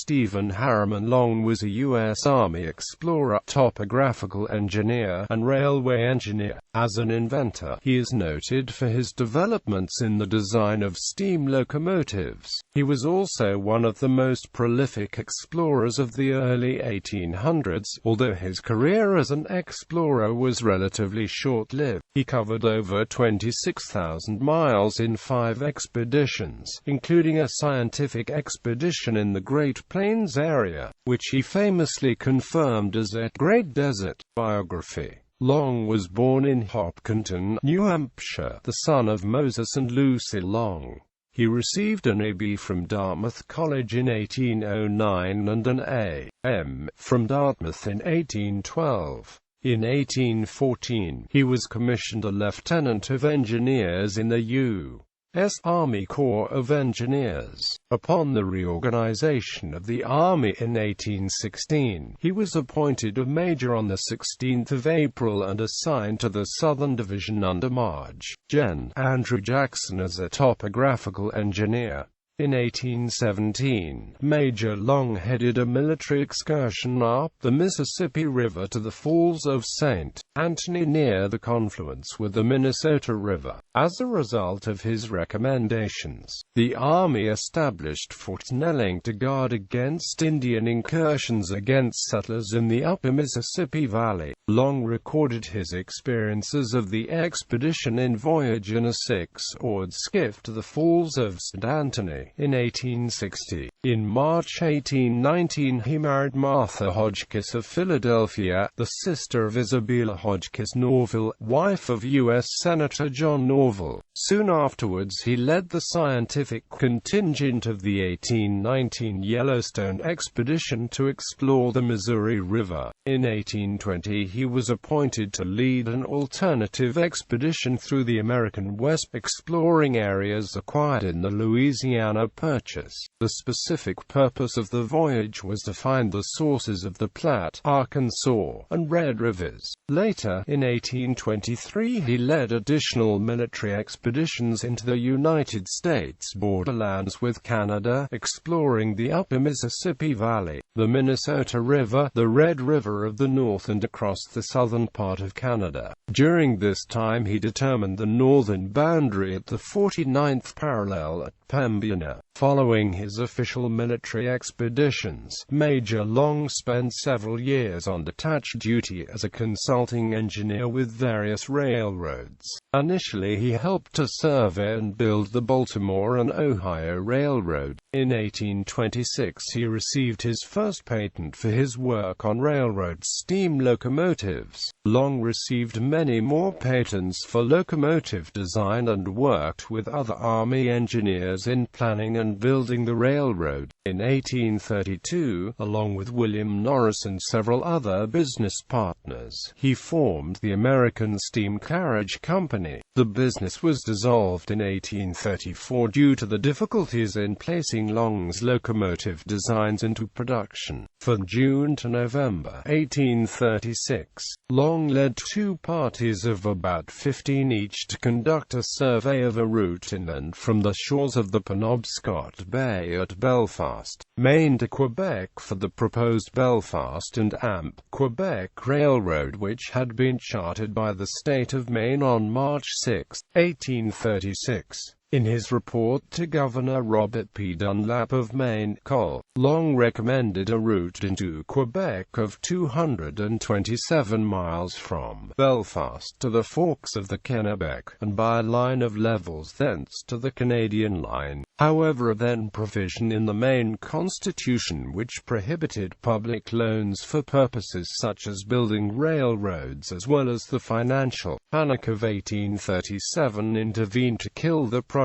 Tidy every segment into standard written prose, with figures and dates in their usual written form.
Stephen Harriman Long was a U.S. Army explorer, topographical engineer, and railway engineer. As an inventor, he is noted for his developments in the design of steam locomotives. He was also one of the most prolific explorers of the early 1800s, although his career as an explorer was relatively short-lived. He covered over 26,000 miles in 5 expeditions, including a scientific expedition in the Great Plains area, which he famously confirmed as a Great Desert. Biography. Long was born in Hopkinton, New Hampshire, the son of Moses and Lucy Long. He received an A.B. from Dartmouth College in 1809 and an A.M. from Dartmouth in 1812. In 1814, he was commissioned a Lieutenant of Engineers in the U.S. Army Corps of Engineers. Upon the reorganization of the Army in 1816, he was appointed a major on 16 April and assigned to the Southern Division under Marge. Gen. Andrew Jackson as a topographical engineer. In 1817, Major Long headed a military excursion up the Mississippi River to the Falls of St. Anthony near the confluence with the Minnesota River. As a result of his recommendations, the Army established Fort Snelling to guard against Indian incursions against settlers in the upper Mississippi Valley. Long recorded his experiences of the expedition in voyage in a 6-oared skiff to the Falls of St. Anthony. In 1860. In March 1819 he married Martha Hodgkiss of Philadelphia, the sister of Isabella Hodgkiss Norville, wife of U.S. Senator John Norville. Soon afterwards he led the scientific contingent of the 1819 Yellowstone expedition to explore the Missouri River. In 1820 he was appointed to lead an alternative expedition through the American West, exploring areas acquired in the Louisiana Purchase. The specific purpose of the voyage was to find the sources of the Platte, Arkansas, and Red Rivers. Later, in 1823 he led additional military expeditions into the United States borderlands with Canada, exploring the upper Mississippi Valley, the Minnesota River, the Red River of the North and across the southern part of Canada. During this time he determined the northern boundary at the 49th parallel at Pembina. Following his official military expeditions, Major Long spent several years on detached duty as a consulting engineer with various railroads. Initially he helped to survey and build the Baltimore and Ohio Railroad. In 1826 he received his first patent for his work on railroad steam locomotives. Long received many more patents for locomotive design and worked with other Army engineers in planning and building the railroad. In 1832, along with William Norris and several other business partners, he formed the American Steam Carriage Company. The business was dissolved in 1834 due to the difficulties in placing Long's locomotive designs into production. From June to November 1836, Long led 2 parties of about 15 each to conduct a survey of a route inland from the shores of the Penobscot Bay at Belfast, Maine to Quebec for the proposed Belfast and Amp, Quebec Railroad, which had been chartered by the state of Maine on March 6, 1836. In his report to Governor Robert P. Dunlap of Maine, Col. Long recommended a route into Quebec of 227 miles from Belfast to the forks of the Kennebec, and by a line of levels thence to the Canadian line. However, a then provision in the Maine Constitution which prohibited public loans for purposes such as building railroads as well as the financial panic of 1837 intervened to kill the project.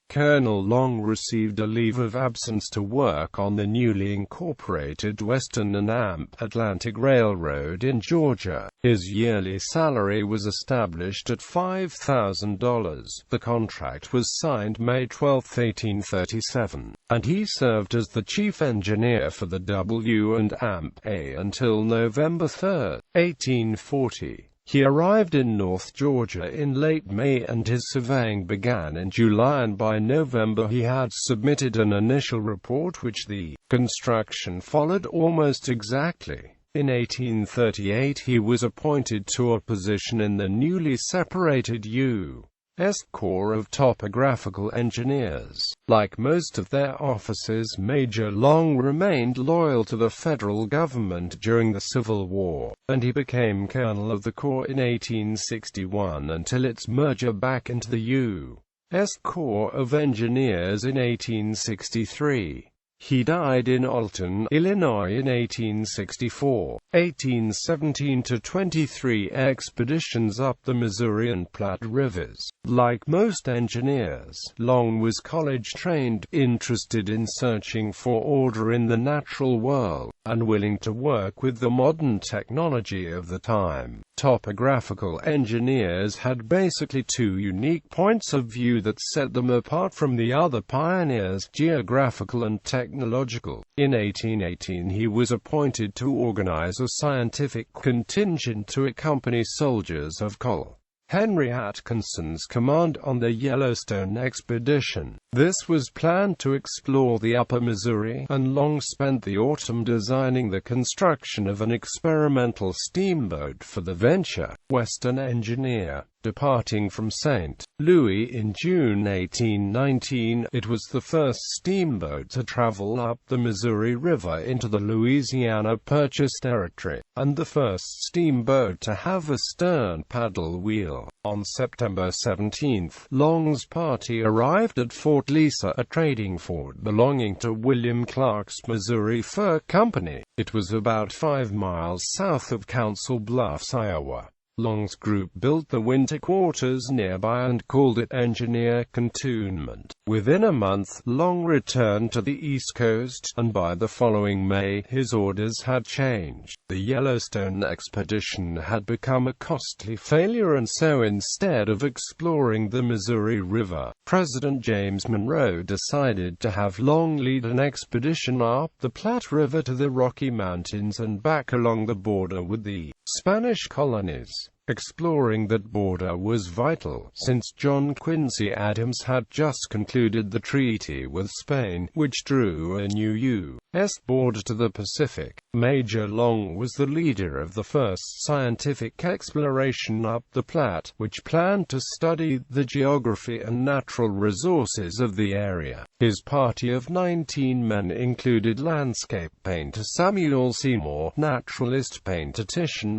Colonel Long received a leave of absence to work on the newly incorporated Western and Amp Atlantic Railroad in Georgia. His yearly salary was established at $5,000. The contract was signed May 12, 1837, and he served as the chief engineer for the W and Amp A until November 3, 1840. He arrived in North Georgia in late May and his surveying began in July, and by November he had submitted an initial report which the construction followed almost exactly. In 1838 he was appointed to a position in the newly separated U.S. Corps of Topographical Engineers. Like most of their officers, Major Long remained loyal to the federal government during the Civil War, and he became colonel of the Corps in 1861 until its merger back into the U.S. Corps of Engineers in 1863. He died in Alton, Illinois in 1864. 1817–23 expeditions up the Missouri and Platte rivers. Like most engineers, Long was college-trained, interested in searching for order in the natural world, and willing to work with the modern technology of the time. Topographical engineers had basically two unique points of view that set them apart from the other pioneers: geographical and technological. In 1818 he was appointed to organize a scientific contingent to accompany soldiers of Col. Henry Atkinson's command on the Yellowstone expedition. This was planned to explore the upper Missouri, and Long spent the autumn designing the construction of an experimental steamboat for the venture. Western engineer. Departing from St. Louis in June 1819, it was the first steamboat to travel up the Missouri River into the Louisiana Purchase territory, and the first steamboat to have a stern paddle wheel. On September 17, Long's party arrived at Fort Lisa, a trading fort belonging to William Clark's Missouri Fur Company. It was about 5 miles south of Council Bluffs, Iowa. Long's group built the winter quarters nearby and called it Engineer Cantonment. Within a month, Long returned to the East Coast, and by the following May, his orders had changed. The Yellowstone expedition had become a costly failure, and so instead of exploring the Missouri River, President James Monroe decided to have Long lead an expedition up the Platte River to the Rocky Mountains and back along the border with the Spanish colonies. Exploring that border was vital, since John Quincy Adams had just concluded the treaty with Spain, which drew a new U.S. border to the Pacific. Major Long was the leader of the first scientific exploration up the Platte, which planned to study the geography and natural resources of the area. His party of 19 men included landscape painter Samuel Seymour, naturalist painter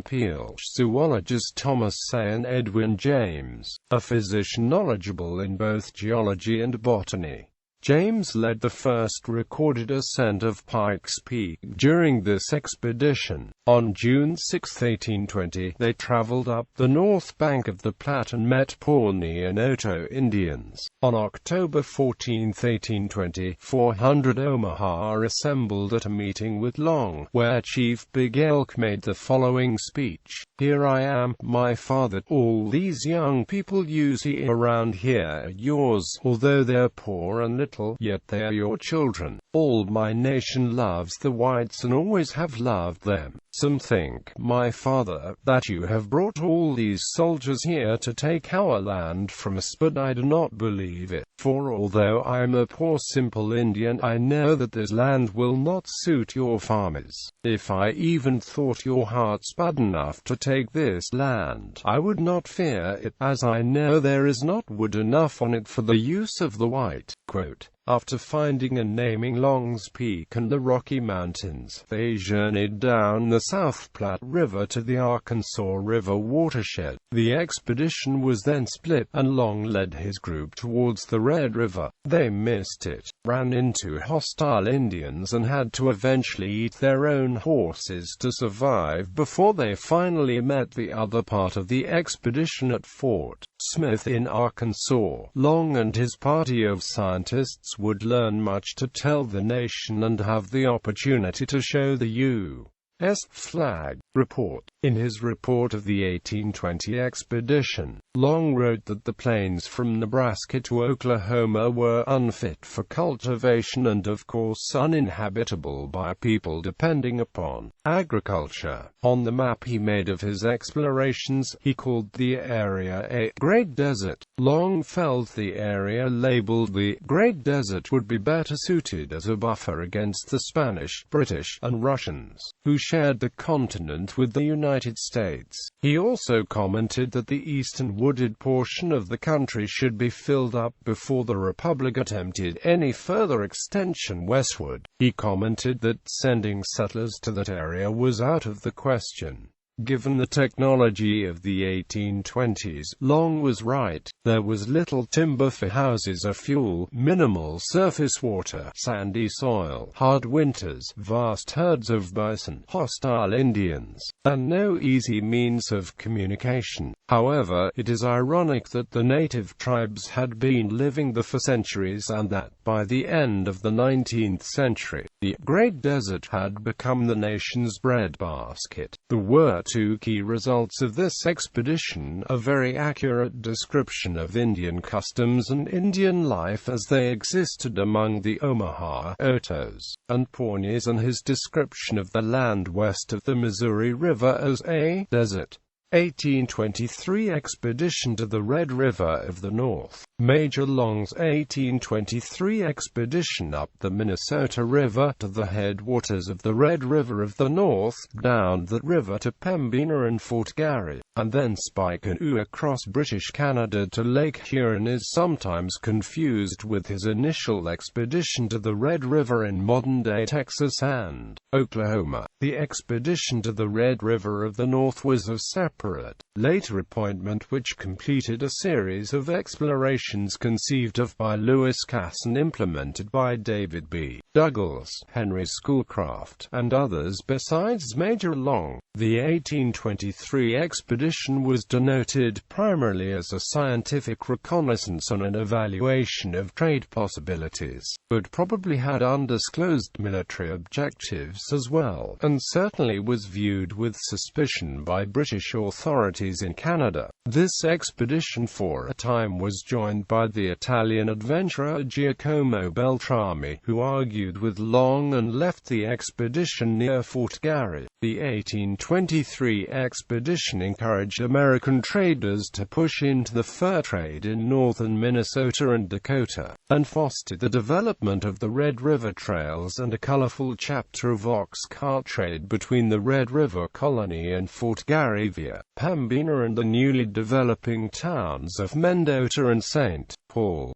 Peale, zoologist Thomas Say, and Edwin James, a physician knowledgeable in both geology and botany. James led the first recorded ascent of Pikes Peak during this expedition. On June 6, 1820, they traveled up the north bank of the Platte and met Pawnee and Oto Indians. On October 14, 1820, 400 Omaha assembled at a meeting with Long, where Chief Big Elk made the following speech: "Here I am, my father. All these young people you see around here are yours. Although they're poor and little, yet they are your children. All my nation loves the whites and always have loved them. Some think, my father, that you have brought all these soldiers here to take our land from us, but I do not believe it. For although I am a poor simple Indian, I know that this land will not suit your farmers. If I even thought your hearts bad enough to take this land, I would not fear it, as I know there is not wood enough on it for the use of the white." Quote. After finding and naming Long's Peak and the Rocky Mountains, they journeyed down the South Platte River to the Arkansas River watershed. The expedition was then split, and Long led his group towards the Red River. They missed it, ran into hostile Indians, and had to eventually eat their own horses to survive before they finally met the other part of the expedition at Fort Smith in Arkansas. Long and his party of scientists would learn much to tell the nation and have the opportunity to show the U. flag report. In his report of the 1820 expedition, Long wrote that the plains from Nebraska to Oklahoma were unfit for cultivation and of course uninhabitable by people depending upon agriculture. On the map he made of his explorations, he called the area a Great Desert. Long felt the area labeled the Great Desert would be better suited as a buffer against the Spanish, British, and Russians, who shared the continent with the United States. He also commented that the eastern wooded portion of the country should be filled up before the Republic attempted any further extension westward. He commented that sending settlers to that area was out of the question. Given the technology of the 1820s, Long was right. There was little timber for houses or fuel, minimal surface water, sandy soil, hard winters, vast herds of bison, hostile Indians, and no easy means of communication. However, it is ironic that the native tribes had been living there for centuries and that, by the end of the 19th century, the Great Desert had become the nation's breadbasket. There were two key results of this expedition: a very accurate description of Indian customs and Indian life as they existed among the Omaha, Otos, and Pawnees, and his description of the land west of the Missouri River as a desert. 1823 Expedition to the Red River of the North. Major Long's 1823 expedition up the Minnesota River to the headwaters of the Red River of the North, down that river to Pembina and Fort Garry, and then by canoe across British Canada to Lake Huron is sometimes confused with his initial expedition to the Red River in modern-day Texas and Oklahoma. The expedition to the Red River of the North was a separate, later appointment which completed a series of explorations conceived of by Lewis Cass and implemented by David B. Douglas, Henry Schoolcraft, and others besides Major Long. The 1823 expedition was denoted primarily as a scientific reconnaissance and an evaluation of trade possibilities, but probably had undisclosed military objectives as well, and certainly was viewed with suspicion by British authorities in Canada. This expedition for a time was joined by the Italian adventurer Giacomo Beltrami, who argued with Long and left the expedition near Fort Garry. The 1823 expedition encouraged American traders to push into the fur trade in northern Minnesota and Dakota, and fostered the development of the Red River trails and a colorful chapter of ox cart trade between the Red River colony and Fort Garry via Pembina and the newly developing towns of Mendota and St. Paul.